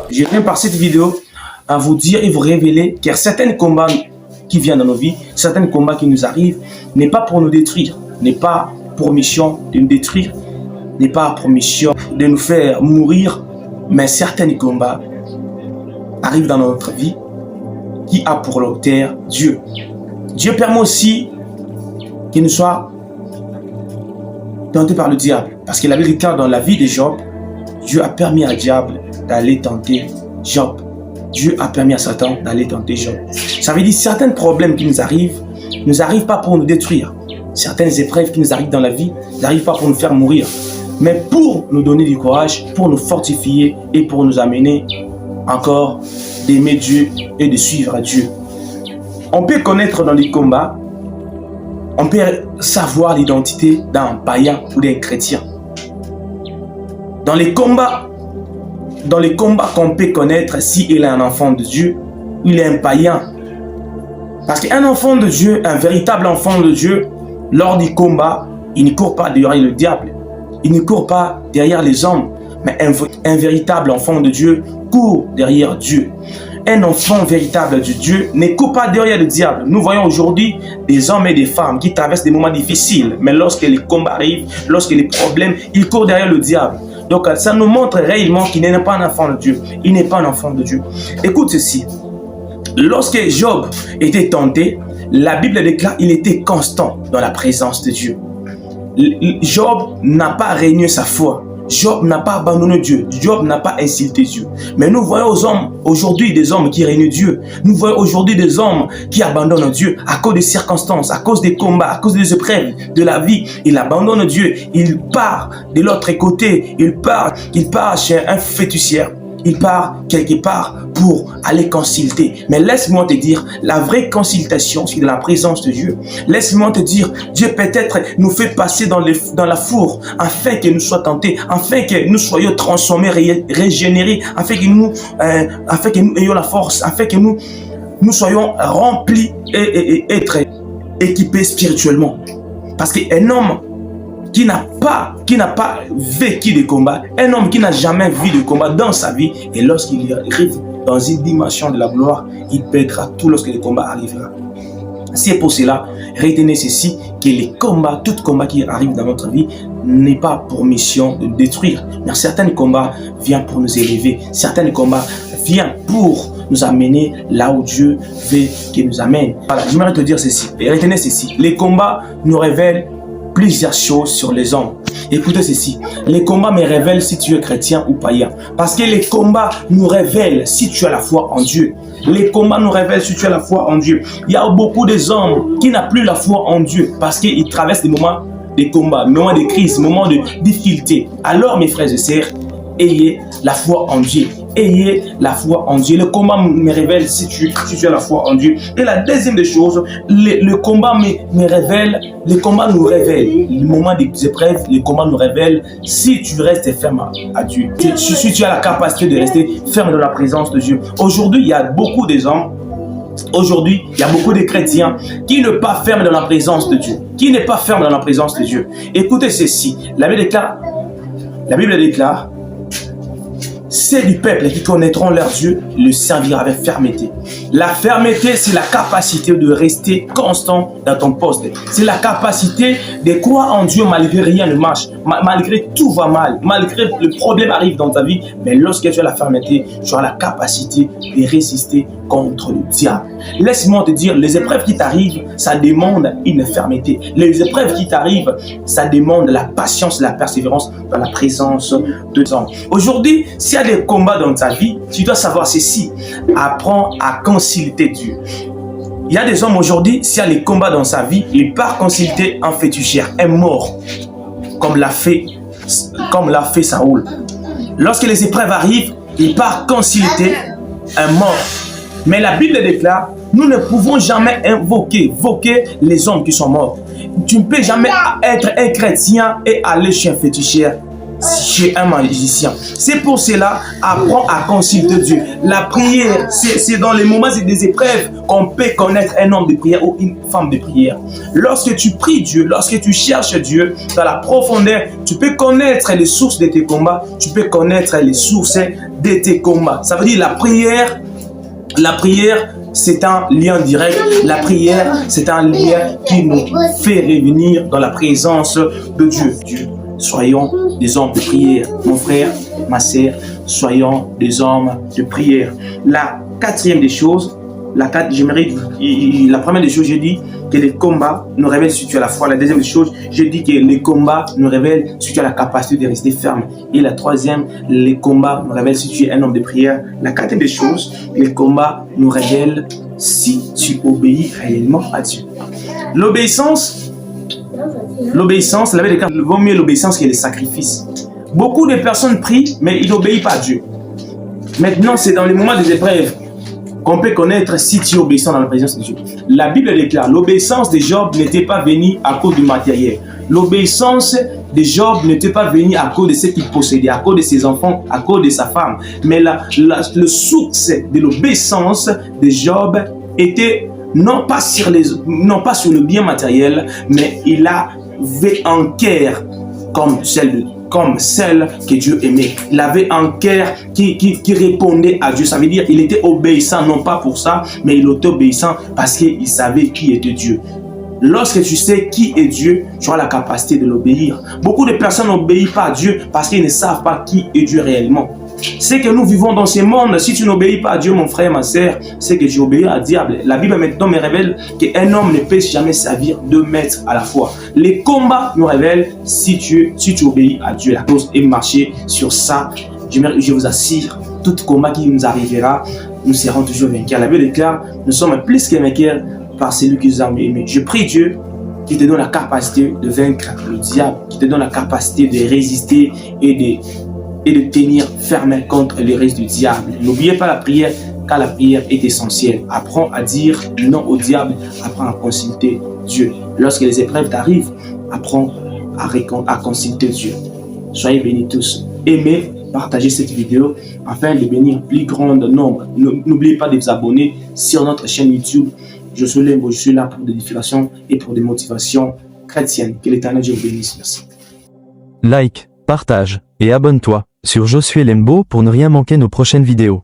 Je viens par cette vidéo à vous dire et vous révéler qu'il y a certains combats qui viennent dans nos vies, certains combats qui nous arrivent, n'est pas pour nous détruire, n'est pas pour mission de nous détruire, n'est pas pour mission de nous faire mourir, mais certains combats arrivent dans notre vie qui a pour l'auteur Dieu. Dieu permet aussi qu'il nous soit tenté par le diable. Parce que la Bible dit que dans la vie de Job, Dieu a permis à diable d'aller tenter Job. Dieu a permis à Satan d'aller tenter Job. Ça veut dire que certains problèmes qui nous arrivent pas pour nous détruire. Certaines épreuves qui nous arrivent dans la vie n'arrivent pas pour nous faire mourir, mais pour nous donner du courage, pour nous fortifier et pour nous amener encore d'aimer Dieu et de suivre Dieu. On peut connaître dans les combats, on peut savoir l'identité d'un païen ou d'un chrétien. Dans les combats qu'on peut connaître s'il est un enfant de Dieu, il est un païen. Parce qu'un enfant de Dieu, un véritable enfant de Dieu, lors du combat, il ne court pas derrière le diable. Il ne court pas derrière les hommes. Mais un véritable enfant de Dieu court derrière Dieu. Un enfant véritable de Dieu ne court pas derrière le diable. Nous voyons aujourd'hui des hommes et des femmes qui traversent des moments difficiles. Mais lorsque les combats arrivent, lorsque les problèmes, ils courent derrière le diable. Donc ça nous montre réellement qu'il n'est pas un enfant de Dieu. Il n'est pas un enfant de Dieu. Écoute ceci. Lorsque Job était tenté, la Bible déclare qu'il était constant dans la présence de Dieu. Job n'a pas régné sa foi. Job n'a pas abandonné Dieu. Job n'a pas insulté Dieu. Mais nous voyons aujourd'hui des hommes qui règnent Dieu. Nous voyons aujourd'hui des hommes qui abandonnent Dieu à cause des circonstances, à cause des combats, à cause des épreuves de la vie. Il abandonne Dieu. Il part de l'autre côté. Il part chez un féticheur. Il part quelque part pour aller consulter. Mais laisse-moi te dire, la vraie consultation, c'est de la présence de Dieu. Laisse-moi te dire, Dieu peut-être nous fait passer dans la four afin que nous soyons tentés, afin que nous soyons transformés, régénérés, afin que nous ayons la force, afin que nous soyons remplis et être équipés spirituellement. Parce qu'un homme qui n'a pas vécu de combat, un homme qui n'a jamais vu de combat dans sa vie, et lorsqu'il arrive dans une dimension de la gloire, il perdra tout lorsque le combat arrivera. C'est pour cela, retenez ceci, que les combats, tout combat qui arrive dans notre vie, n'est pas pour mission de détruire. Mais certains combats viennent pour nous élever, certains combats viennent pour nous amener là où Dieu veut qu'il nous amène. Voilà, j'aimerais te dire ceci, et retenez ceci, les combats nous révèlent plusieurs choses sur les hommes. Écoutez ceci, les combats me révèlent si tu es chrétien ou païen. Parce que les combats nous révèlent si tu as la foi en Dieu. Les combats nous révèlent si tu as la foi en Dieu. Il y a beaucoup des hommes qui n'ont plus la foi en Dieu parce qu'ils traversent des moments de combat, des moments de crise, des moments de difficulté. Alors mes frères et sœurs, ayez la foi en Dieu. Ayez la foi en Dieu. Le combat me révèle si tu as la foi en Dieu. Et la deuxième des choses, le combat me révèle, le combat nous révèle. Le moment des épreuves, le combat nous révèle si tu restes ferme à Dieu. Si tu as la capacité de rester ferme dans la présence de Dieu. Aujourd'hui, il y a beaucoup de hommes. Aujourd'hui, il y a beaucoup de chrétiens qui ne sont pas fermes dans la présence de Dieu. Qui n'est pas ferme dans la présence de Dieu. Écoutez ceci. La Bible déclare, c'est du peuple qui connaîtront leur Dieu, le servira avec fermeté. La fermeté, c'est la capacité de rester constant dans ton poste. C'est la capacité de croire en Dieu malgré rien ne marche, malgré tout va mal, malgré le problème arrive dans ta vie. Mais lorsque tu as la fermeté, tu as la capacité de résister contre le diable. Laisse-moi te dire, les épreuves qui t'arrivent, ça demande une fermeté. Les épreuves qui t'arrivent, ça demande la patience, la persévérance dans la présence de Dieu. Aujourd'hui, s'il y a des combats dans ta vie, tu dois savoir ceci. Apprends à consulter Dieu. Il y a des hommes aujourd'hui, s'il y a les combats dans sa vie, il part consulter un féticheur, un mort, comme l'a fait Saoul. Lorsque les épreuves arrivent, il part consulter un mort. Mais la Bible déclare, nous ne pouvons jamais invoquer les hommes qui sont morts. Tu ne peux jamais être un chrétien et aller chez un féticheur chez un magicien. C'est pour cela, apprends à consulter Dieu. La prière, c'est dans les moments des épreuves qu'on peut connaître un homme de prière ou une femme de prière. Lorsque tu pries Dieu, lorsque tu cherches Dieu dans la profondeur, tu peux connaître les sources de tes combats, tu peux connaître les sources de tes combats. Ça veut dire la prière, c'est un lien direct. La prière, c'est un lien qui nous fait revenir dans la présence de Dieu. Soyons des hommes de prière. Mon frère, ma sœur, soyons des hommes de prière. La quatrième des choses, la première des choses, je dis que les combats nous révèlent si tu as la foi. La deuxième des choses, je dis que les combats nous révèlent si tu as la capacité de rester ferme. Et la troisième, les combats nous révèlent si tu es un homme de prière. La quatrième des choses, les combats nous révèlent si tu obéis réellement à Dieu. L'obéissance, la vérité, vaut mieux l'obéissance que les sacrifices. Beaucoup de personnes prient, mais ils n'obéissent pas à Dieu. Maintenant, c'est dans les moments des épreuves qu'on peut connaître si tu es obéissant dans la présence de Dieu. La Bible déclare, l'obéissance de Job n'était pas venue à cause du matériel. L'obéissance de Job n'était pas venue à cause de ce qu'il possédait, à cause de ses enfants, à cause de sa femme. Mais le succès de l'obéissance de Job était non pas sur le bien matériel, mais il avait un cœur comme celle que Dieu aimait. Il avait un cœur qui répondait à Dieu. Ça veut dire qu'il était obéissant, non pas pour ça, mais il était obéissant parce qu'il savait qui était Dieu. Lorsque tu sais qui est Dieu, tu as la capacité de l'obéir. Beaucoup de personnes n'obéissent pas à Dieu parce qu'ils ne savent pas qui est Dieu réellement. C'est que nous vivons dans ce monde. Si tu n'obéis pas à Dieu, mon frère, ma sœur, c'est que tu obéis à diable. La Bible maintenant me révèle qu'un homme ne peut jamais servir deux maîtres à la fois. Les combats nous révèlent si tu obéis à Dieu. La cause est marcher sur ça. Je vous assure, tout combat qui nous arrivera, nous serons toujours vainqueurs. La Bible déclare, nous sommes plus que vainqueurs par celui qui nous a aimés. Je prie Dieu qui te donne la capacité de vaincre le diable, qui te donne la capacité de résister et de tenir ferme contre les restes du diable. N'oubliez pas la prière, car la prière est essentielle. Apprends à dire non au diable, apprends à consulter Dieu. Lorsque les épreuves t'arrivent, apprends à consulter Dieu. Soyez bénis tous. Aimez, partagez cette vidéo afin de bénir plus grand nombre. N'oubliez pas de vous abonner sur notre chaîne YouTube. Je suis là pour des édifications et pour des motivations chrétiennes. Que l'Éternel Dieu vous bénisse. Merci. Like, partage et abonne-toi sur Josué Lembo pour ne rien manquer nos prochaines vidéos.